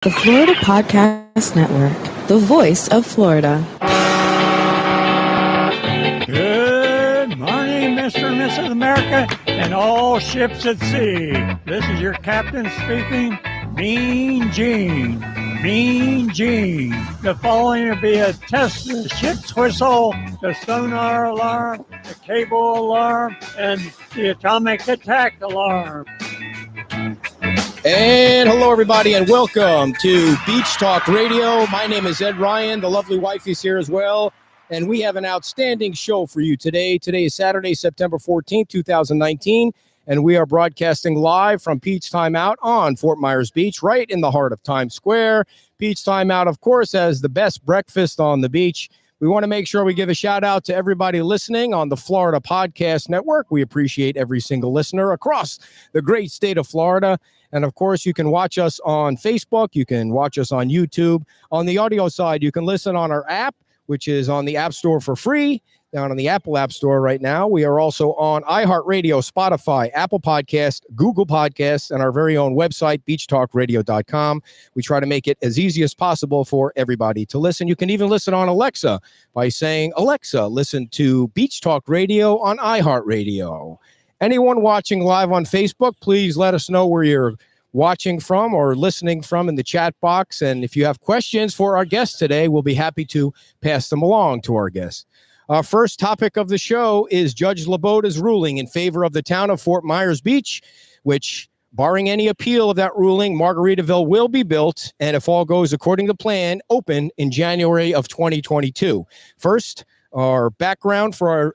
The Florida Podcast Network, the voice of Florida. Good morning, Mr. and Mrs. America, and all ships at sea. This is your captain speaking, Mean Gene. Mean Gene. The following will be a test of the ship's whistle, the sonar alarm, the cable alarm, and the atomic attack alarm. And hello, everybody, and welcome to Beach Talk Radio. My name is Ed Ryan. The lovely wife is here as well, and we have an outstanding show for you today. Today is Saturday, September 14th, 2019, and we are broadcasting live from Peach Time Out on Fort Myers Beach, right in the heart of Times Square. Peach Time Out, of course, has the best breakfast on the beach. We want to make sure we give a shout out to everybody listening on the Florida Podcast Network. We appreciate every single listener across the great state of Florida. And of course, you can watch us on Facebook. You can watch us on YouTube. On the audio side, you can listen on our app, which is on the App Store for free, down on the Apple App Store right now. We are also on iHeartRadio, Spotify, Apple Podcast, Google Podcasts, and our very own website, beachtalkradio.com. We try to make it as easy as possible for everybody to listen. You can even listen on Alexa by saying, Alexa, listen to Beach Talk Radio on iHeartRadio. Anyone watching live on Facebook, please let us know where you're watching from or listening from in the chat box. And if you have questions for our guests today, we'll be happy to pass them along to our guests. Our first topic of the show is Judge Laboda's ruling in favor of the town of Fort Myers Beach, which, barring any appeal of that ruling, Margaritaville will be built, and if all goes according to plan, open in January of 2022. First, some background for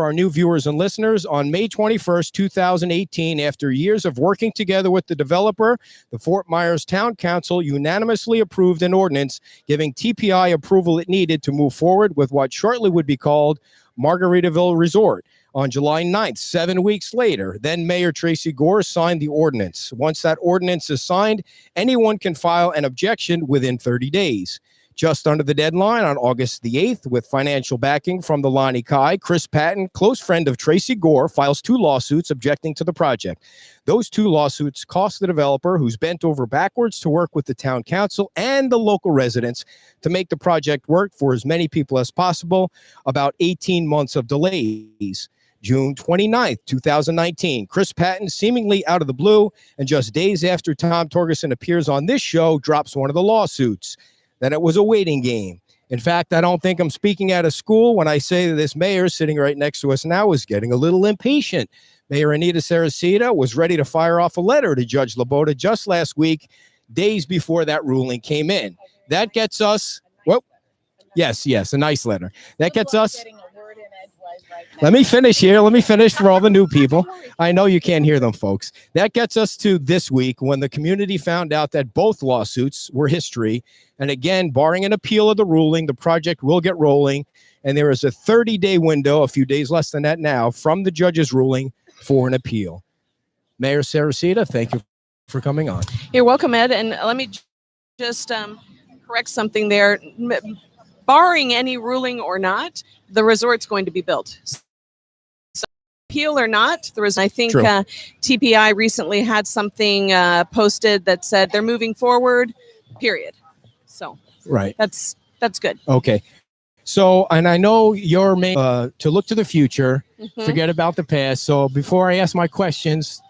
our new viewers and listeners. On May 21st, 2018, after years of working together with the developer, the Fort Myers Town Council unanimously approved an ordinance giving TPI approval it needed to move forward with what shortly would be called Margaritaville Resort. On July 9th, 7 weeks later, then Mayor Tracy Gore signed the ordinance. Once that ordinance is signed, anyone can file an objection within 30 days. Just under the deadline on August the 8th, with financial backing from the Lani Kai, Chris Patton, close friend of Tracy Gore, files 2 lawsuits objecting to the project. Those 2 lawsuits cost the developer, who's bent over backwards to work with the town council and the local residents to make the project work for as many people as possible, about 18 months of delays. June 29th, 2019, Chris Patton, seemingly out of the blue, and just days after Tom Torgerson appears on this show, drops one of the lawsuits. That it was a waiting game. In fact, I don't think I'm speaking out of school when I say that this mayor sitting right next to us now is getting a little impatient. Mayor Anita Saracita was ready to fire off a letter to Judge Laboda just last week, days before that ruling came in. That gets us, well, yes, a nice letter. That gets us. Let me finish here. Let me finish for all the new people. I know you can't hear them, folks. That gets us to this week when the community found out that both lawsuits were history. And again, barring an appeal of the ruling, the project will get rolling. And there is a 30-day window, a few days less than that now, from the judge's ruling for an appeal. Mayor Saracita, thank you for coming on. You're welcome, Ed. And let me just correct something there. Barring any ruling or not, the resort's going to be built. So, appeal or not, I think TPI recently had something posted that said they're moving forward, period. So right, that's good. Okay. So, and I know your main to look to the future, forget about the past. So before I ask my questions,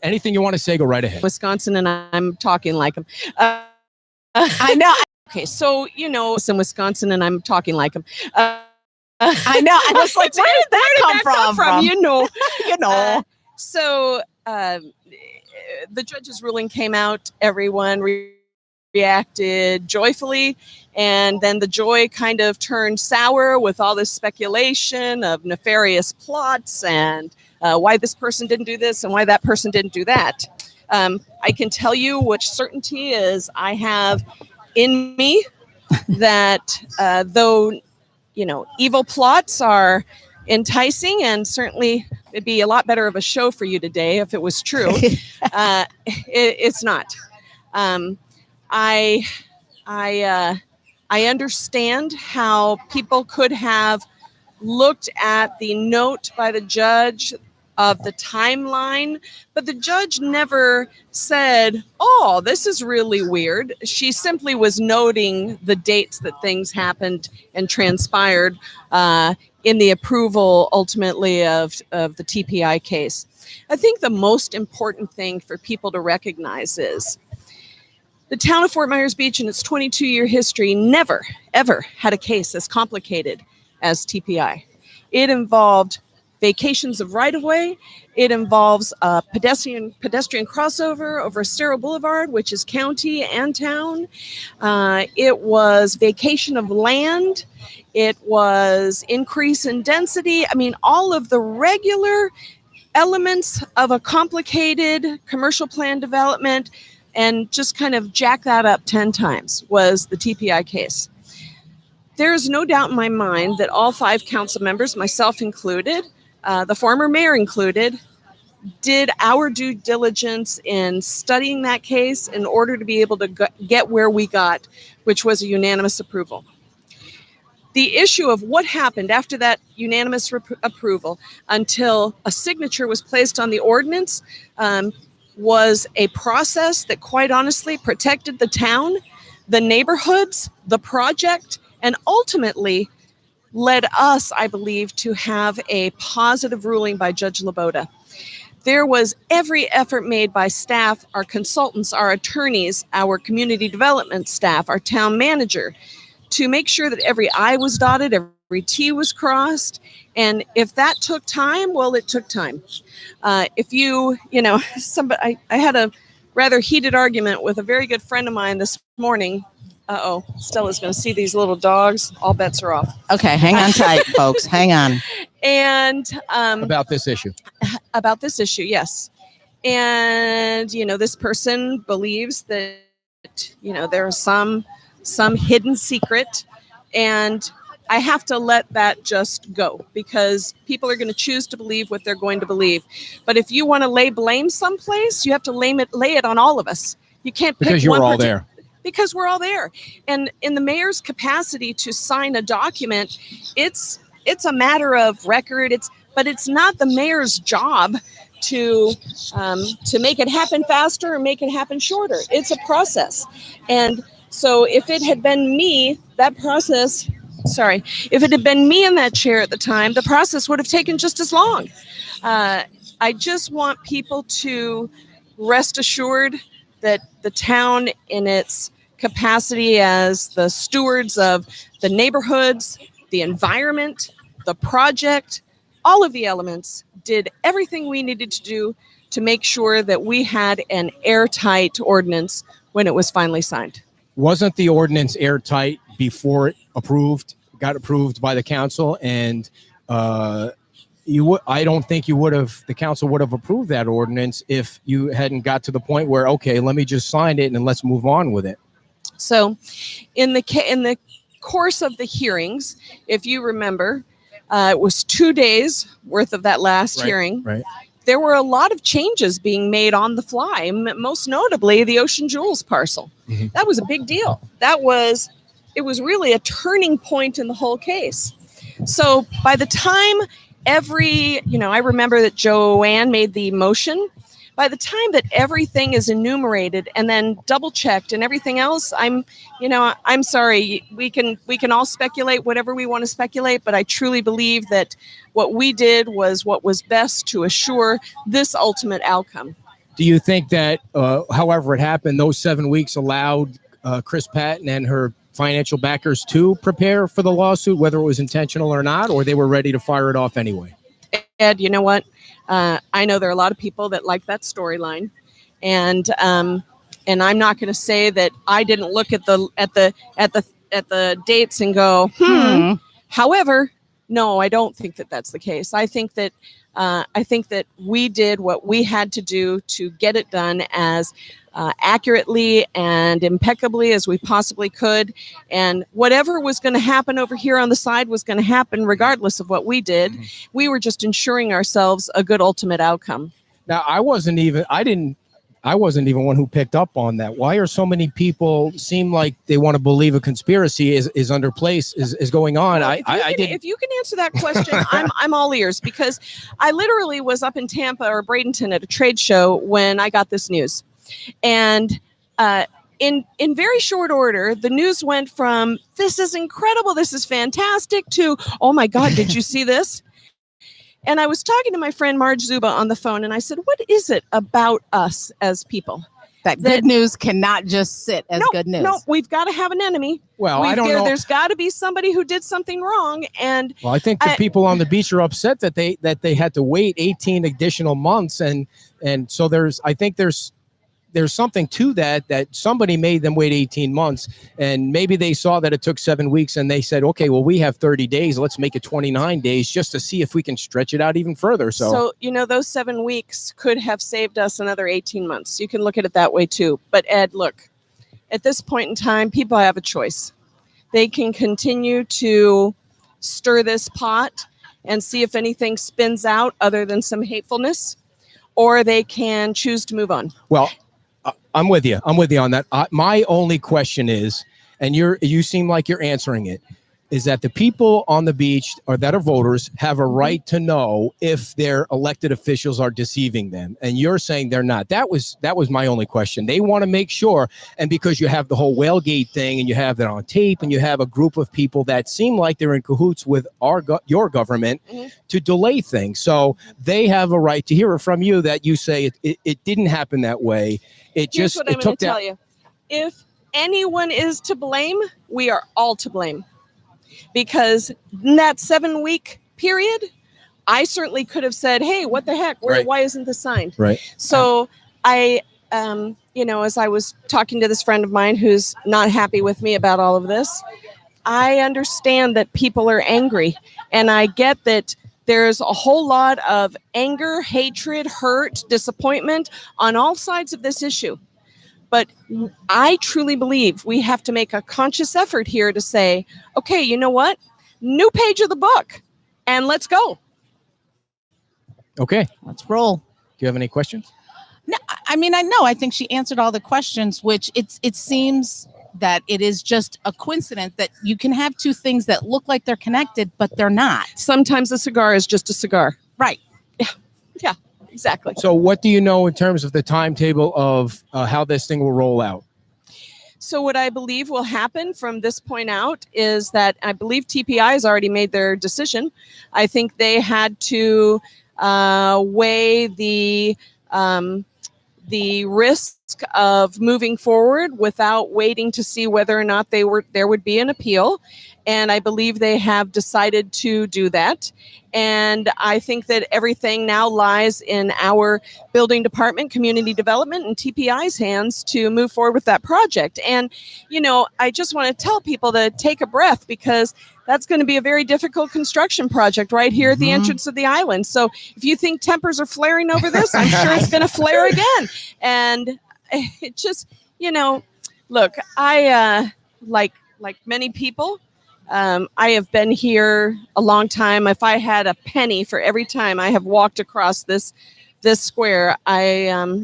anything you want to say, go right ahead. Wisconsin, and I'm talking like them. I know. Okay, so, it's in Wisconsin, and I'm talking like him. I know. I was like, where did that come from? You know. So the judge's ruling came out. Everyone reacted joyfully, and then the joy kind of turned sour with all this speculation of nefarious plots and why this person didn't do this and why that person didn't do that. I can tell you which certainty is I have in me that though, evil plots are enticing, and certainly it'd be a lot better of a show for you today if it was true. It's not. I understand how people could have looked at the note by the judge of the timeline, but the judge never said, oh, this is really weird. She simply was noting the dates that things happened and transpired in the approval ultimately of the TPI case. I think the most important thing for people to recognize is the town of Fort Myers Beach in its 22-year history never, ever had a case as complicated as TPI. It involved vacations of right-of-way. It involves a pedestrian crossover over Estero Boulevard, which is county and town. It was vacation of land. It was increase in density. I mean, all of the regular elements of a complicated commercial plan development, and just kind of jack that up 10 times was the TPI case. There is no doubt in my mind that all 5 council members, myself included, the former mayor included, did our due diligence in studying that case in order to be able to get where we got, which was a unanimous approval. The issue of what happened after that unanimous approval until a signature was placed on the ordinance was a process that quite honestly protected the town, the neighborhoods, the project, and ultimately led us, I believe, to have a positive ruling by Judge Laboda. There was every effort made by staff, our consultants, our attorneys, our community development staff, our town manager, to make sure that every I was dotted, every T was crossed. And if that took time, well, it took time. If you know, I had a rather heated argument with a very good friend of mine this morning. Stella's going to see these little dogs. All bets are off. Okay, hang on tight, folks. Hang on. And About this issue. About this issue, yes. And, you know, this person believes that, you know, there's some hidden secret. And I have to let that just go because people are going to choose to believe what they're going to believe. But if you want to lay blame someplace, you have to lay it on all of us. You can't pick because you one were all there. Because we're all there. And in the mayor's capacity to sign a document, it's a matter of record. But it's not the mayor's job to make it happen faster or make it happen shorter. It's a process. And so if it had been me, if it had been me in that chair at the time, the process would have taken just as long. I just want people to rest assured that the town in its capacity as the stewards of the neighborhoods, the environment, the project, all of the elements did everything we needed to do to make sure that we had an airtight ordinance when it was finally signed. Wasn't the ordinance airtight before it got approved by the council? And I don't think the council would have approved that ordinance if you hadn't got to the point where, okay, let me just sign it and let's move on with it. So in the course of the hearings, if you remember, it was 2 days worth of that last hearing. Right. There were a lot of changes being made on the fly, most notably the Ocean Jewels parcel. Mm-hmm. That was a big deal. It was really a turning point in the whole case. So by the time I remember that Joanne made the motion. By the time that everything is enumerated and then double checked and everything else, I'm sorry. We can all speculate whatever we want to speculate, but I truly believe that what we did was what was best to assure this ultimate outcome. Do you think that, however it happened, those 7 weeks allowed Chris Patton and her financial backers to prepare for the lawsuit, whether it was intentional or not, or they were ready to fire it off anyway? Ed, you know what? I know there are a lot of people that like that storyline, and I'm not going to say that I didn't look at the dates and go, However, no, I don't think that that's the case. I think that we did what we had to do to get it done as accurately and impeccably as we possibly could. And whatever was going to happen over here on the side was going to happen regardless of what we did. Mm-hmm. We were just ensuring ourselves a good ultimate outcome. Now, I I wasn't even one who picked up on that. Why are so many people seem like they want to believe a conspiracy is under place, is going on? Well, if you can answer that question, I'm all ears, because I literally was up in Tampa or Bradenton at a trade show when I got this news. And in very short order, the news went from, this is incredible, this is fantastic, to, oh my God, did you see this? And I was talking to my friend Marge Zuba on the phone, and I said, what is it about us as people? That good news cannot just sit as good news. No, we've got to have an enemy. Well, I don't know. There's got to be somebody who did something wrong. And well, I think the people on the beach are upset that they had to wait 18 additional months, and so I think there's something to that somebody made them wait 18 months, and maybe they saw that it took 7 weeks and they said, okay, well, we have 30 days. Let's make it 29 days just to see if we can stretch it out even further. So those 7 weeks could have saved us another 18 months. You can look at it that way too. But Ed, look, at this point in time, people have a choice. They can continue to stir this pot and see if anything spins out other than some hatefulness, or they can choose to move on. Well, I'm with you. I'm with you on that. My only question is, and you seem like you're answering it, is that the people on the beach or that are voters have a right to know if their elected officials are deceiving them. And you're saying they're not. That was my only question. They want to make sure. And because you have the whole Whale-gate thing, and you have that on tape, and you have a group of people that seem like they're in cahoots with your government to delay things. So they have a right to hear it from you that you say it didn't happen that way. Here's what I'm going to tell you. If anyone is to blame, we are all to blame. Because in that 7 week period, I certainly could have said, hey, what the heck? Why isn't this signed? Right. So I, as I was talking to this friend of mine who's not happy with me about all of this, I understand that people are angry. And I get that there's a whole lot of anger, hatred, hurt, disappointment on all sides of this issue. But I truly believe we have to make a conscious effort here to say, okay, you know what? New page of the book, and let's go. Okay. Let's roll. Do you have any questions? No, I think she answered all the questions, which it seems that it is just a coincidence that you can have two things that look like they're connected, but they're not. Sometimes a cigar is just a cigar. Right. Yeah. Exactly. So what do you know in terms of the timetable of how this thing will roll out? So what I believe will happen from this point out is that I believe TPI has already made their decision. I think they had to weigh the risk of moving forward without waiting to see whether or not there would be an appeal. And I believe they have decided to do that. And I think that everything now lies in our building department, community development, and TPI's hands to move forward with that project. And, I just want to tell people to take a breath, because that's going to be a very difficult construction project right here at the entrance of the island. So if you think tempers are flaring over this, I'm sure it's going to flare again. And it just, look, I, like many people, I have been here a long time. If I had a penny for every time I have walked across this square, I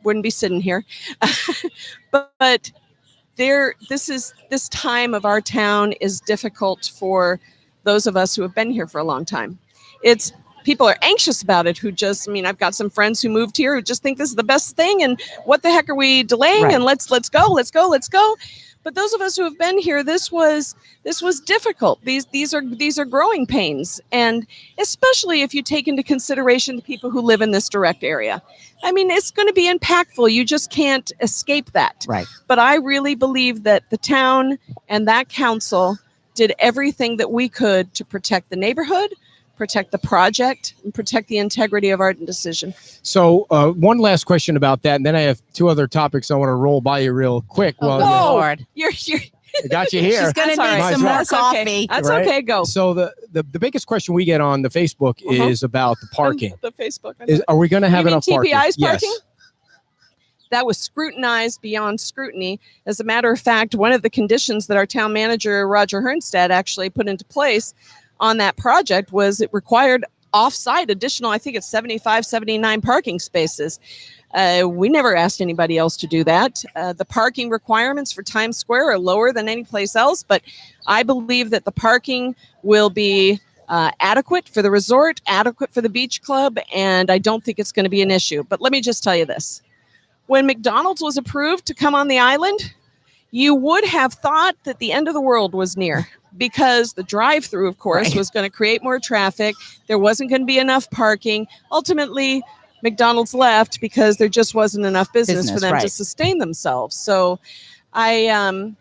wouldn't be sitting here. but this time of our town is difficult for those of us who have been here for a long time. People are anxious about it I've got some friends who moved here who just think this is the best thing, and what the heck are we delaying? Right. And let's go. But those of us who have been here, this was difficult. These are growing pains, and especially if you take into consideration the people who live in this direct area. It's going to be impactful. You just can't escape that. Right. But I really believe that the town and that council did everything that we could to protect the neighborhood, protect the project, and protect the integrity of our decision. So one last question about that, and then I have two other topics I want to roll by you real quick. Lord. You're I got you here. She's going to need some more coffee. That's okay. Go. So the biggest question we get on the Facebook is about the parking. The Facebook. Are we going to have enough parking? TPI's parking? Yes. That was scrutinized beyond scrutiny. As a matter of fact, one of the conditions that our town manager, Roger Hernstad, actually put into place on that project was it required off-site additional, I think it's 75, 79 parking spaces. We never asked anybody else to do that. The parking requirements for Times Square are lower than any place else, but I believe that the parking will be adequate for the resort, adequate for the beach club, and I don't think it's going to be an issue. But let me just tell you this. When McDonald's was approved to come on the island, you would have thought that the end of the world was near, because the drive-through, of course, Right. was going to create more traffic. There wasn't going to be enough parking. Ultimately, McDonald's left because there just wasn't enough business for them to right. sustain themselves. So I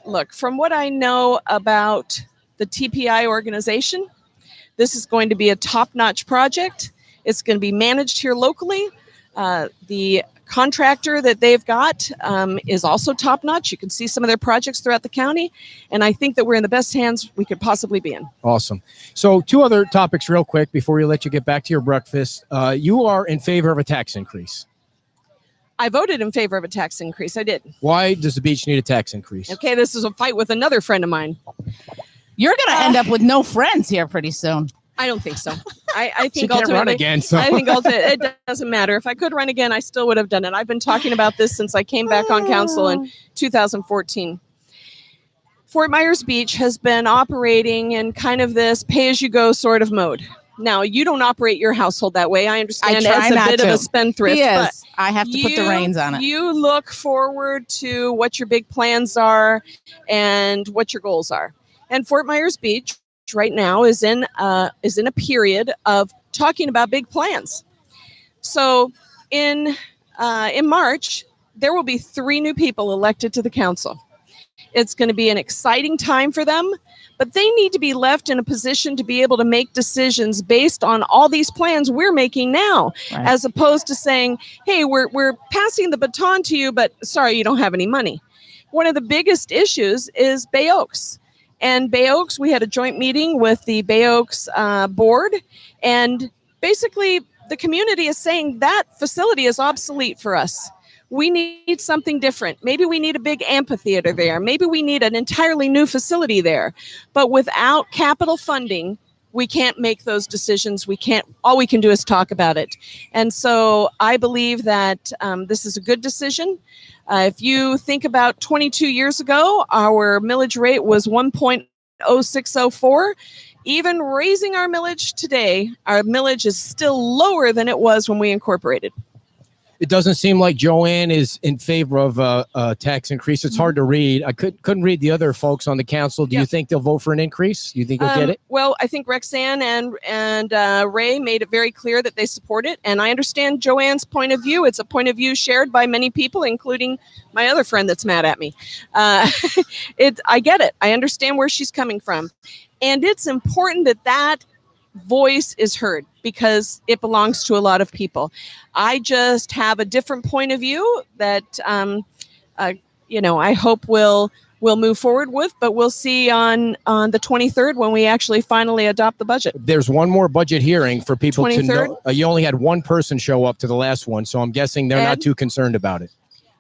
look, from what I know about the TPI organization, this is going to be a top-notch project. It's going to be managed here locally. The contractor that they've got is also top-notch. You can see some of their projects throughout the county, and I think that we're in the best hands we could possibly be in. Awesome. So 2 other topics real quick before we let you get back to your breakfast. You are in favor of a tax increase. I voted in favor of a tax increase. I did. Why does the beach need a tax increase? Okay, this is a fight with another friend of mine. You're going to end up with no friends here pretty soon. I don't think so. I She think can't run ultimately, again, so I think ultimately it doesn't matter. If I could run again, I still would have done it. I've been talking about this since I came back on council in 2014. Fort Myers Beach has been operating in kind of this pay-as-you-go sort of mode. Now, you don't operate your household that way. I understand try as a not bit of to. a spendthrift. He but is. I have to put the reins on it. You look forward to what your big plans are and what your goals are. And Fort Myers Beach right now is in a period of talking about big plans. So in March, there will be 3 new people elected to the council. It's going to be an exciting time for them, but they need to be left in a position to be able to make decisions based on all these plans we're making now, Right. as opposed to saying, hey, we're passing the baton to you, but sorry, you don't have any money. One of the biggest issues is Bay Oaks. And Bay Oaks, we had a joint meeting with the Bay Oaks board, and basically the community is saying that facility is obsolete for us. We need something different. Maybe we need a big amphitheater there. Maybe we need an entirely new facility there. But without capital funding, we can't make those decisions. All we can do is talk about it. And so I believe that this is a good decision. If you think about 22 years ago, our millage rate was 1.0604. Even raising our millage today, our millage is still lower than it was when we incorporated. It doesn't seem like Joanne is in favor of a tax increase. It's hard to read. I couldn't read the other folks on the council. Do you think they'll vote for an increase? You think they'll get it? Well, I think Rexanne and Ray made it very clear that they support it. And I understand Joanne's point of view. It's a point of view shared by many people, including my other friend that's mad at me. I get it. I understand where she's coming from. And it's important that voice is heard because it belongs to a lot of people. I just have a different point of view that I hope we'll move forward with, but we'll see on the 23rd when we actually finally adopt the budget. There's one more budget hearing for people to 23rd? know. You only had one person show up to the last one, so I'm guessing they're not Ed? too concerned about it.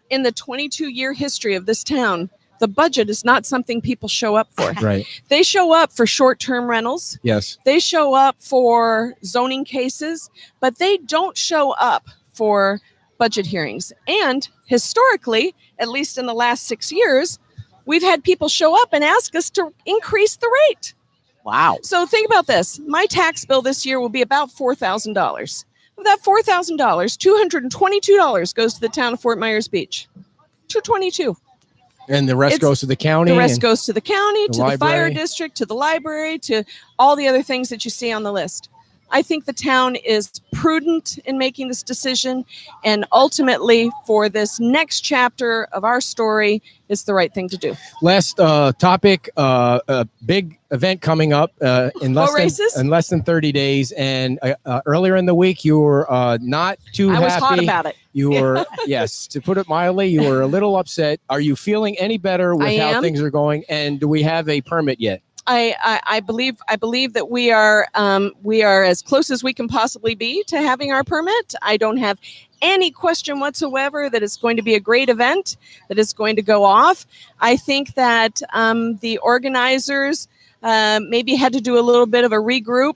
In the 22-year history of this town, the budget is not something people show up for. Right. They show up for short-term rentals. Yes. They show up for zoning cases, but they don't show up for budget hearings. And historically, at least in the last 6 years, we've had people show up and ask us to increase the rate. Wow. So think about this. My tax bill this year will be about $4,000. Of that $4,000, $222 goes to the town of Fort Myers Beach. $222. And the rest It's- goes to the county. The rest and- goes to the county, the to the fire library. district, to the library, to all the other things that you see on the list. I think the town is prudent in making this decision, and ultimately, for this next chapter of our story, it's the right thing to do. Last topic, a big event coming up in races? less than 30 days. And earlier in the week, you were not too I happy. was hot about it. You were, yes, to put it mildly, you were a little upset. Are you feeling any better with I how am. things are going? And do we have a permit yet? I believe that we are as close as we can possibly be to having our permit. I don't have any question whatsoever that it's going to be a great event, that it's going to go off. I think that the organizers maybe had to do a little bit of a regroup.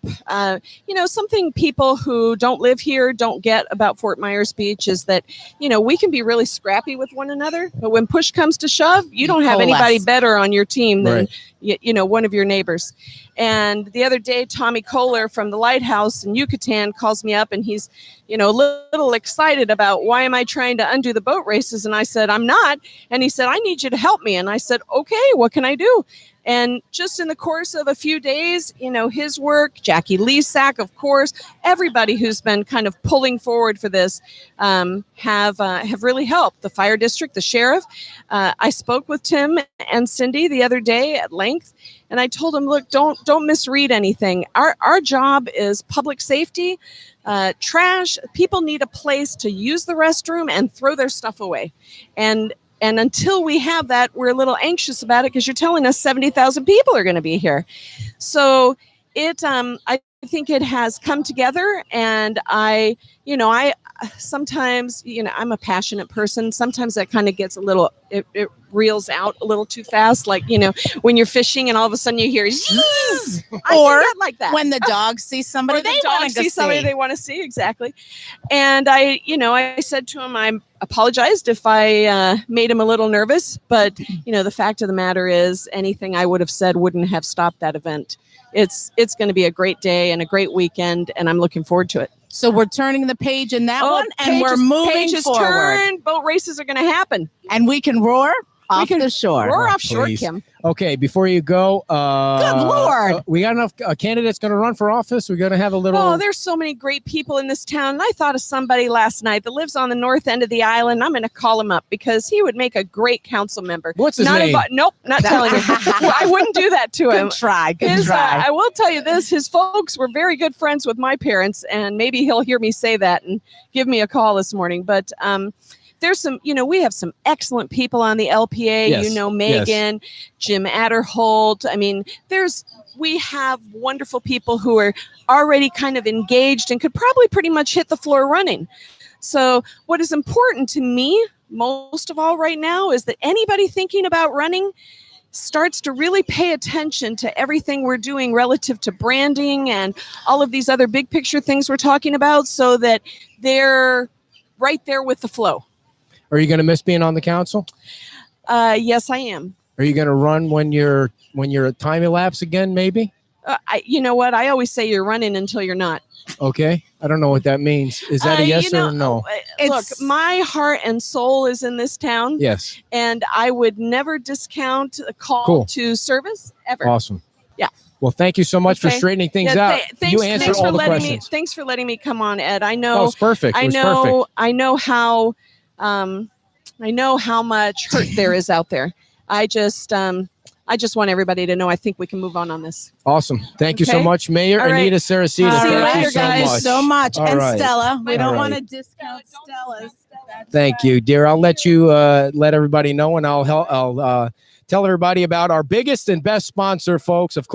Something people who don't live here don't get about Fort Myers Beach is that, we can be really scrappy with one another, but when push comes to shove, you don't have anybody Coalesce. better on your team than, Right. one of your neighbors. And the other day, Tommy Kohler from the Lighthouse in Yucatan calls me up and he's, a little excited about why am I trying to undo the boat races? And I said, I'm not. And he said, I need you to help me. And I said, okay, what can I do? And just in the course of a few days, his work, Jackie Lesack, of course, everybody who's been kind of pulling forward for this have really helped. The fire district, the sheriff. I spoke with Tim and Cindy the other day at length, and I told them, look, don't misread anything. Our job is public safety. Trash. People need a place to use the restroom and throw their stuff away, and until we have that, we're a little anxious about it because you're telling us 70,000 people are going to be here. So I think it has come together, and I sometimes, I'm a passionate person. Sometimes that kind of gets a little, it reels out a little too fast. Like, when you're fishing and all of a sudden you hear, "Yeez!" Or I get like that. when the dogs see somebody Or the they want dogs to see somebody they want to see. Exactly. And I said to him, I apologized if I made him a little nervous, but the fact of the matter is anything I would have said wouldn't have stopped that event. It's going to be a great day and a great weekend, and I'm looking forward to it. So we're turning the page in that one, and we're pages- moving pages forward. turn, boat races are going to happen. And we can roar off can the shore. Roar offshore, please. Kim. Okay, before you go, Good Lord. we got enough candidates going to run for office. We're going to have a little. Oh, there's so many great people in this town. And I thought of somebody last night that lives on the north end of the island. I'm going to call him up because he would make a great council member. What's his Not name? Nope, not telling you. I wouldn't do that to him. Good try. Good His, try. I will tell you this, his folks were very good friends with my parents, and maybe he'll hear me say that and give me a call this morning. But there's some, we have some excellent people on the LPA, Yes, Megan, Jim Adderholt. I mean, we have wonderful people who are already kind of engaged and could probably pretty much hit the floor running. So what is important to me most of all right now is that anybody thinking about running starts to really pay attention to everything we're doing relative to branding and all of these other big picture things we're talking about so that they're right there with the flow. Are you going to miss being on the council? Yes, I am. Are you going to run when you're time elapse again? Maybe. You know what? I always say you're running until you're not. Okay. I don't know what that means. Is that a yes or a no? Look, my heart and soul is in this town. Yes. And I would never discount a call to service ever. Awesome. Yeah. Well, thank you so much for Okay. straightening things Yeah, out. You answered all the questions. Thanks for letting me come on, Ed. I Oh, know. it's perfect. It was perfect. I know how. I know how much hurt there is out there. I just want everybody to know I think we can move on this. Awesome. Thank you so Okay. much, Mayor All right. Anita Saracita. See you Thank later, you so guys. much. So much. All And right. Stella, we All don't right. want to discount Stella's. Thank you, dear. I'll let you let everybody know, and I'll tell everybody about our biggest and best sponsor, folks. Of course.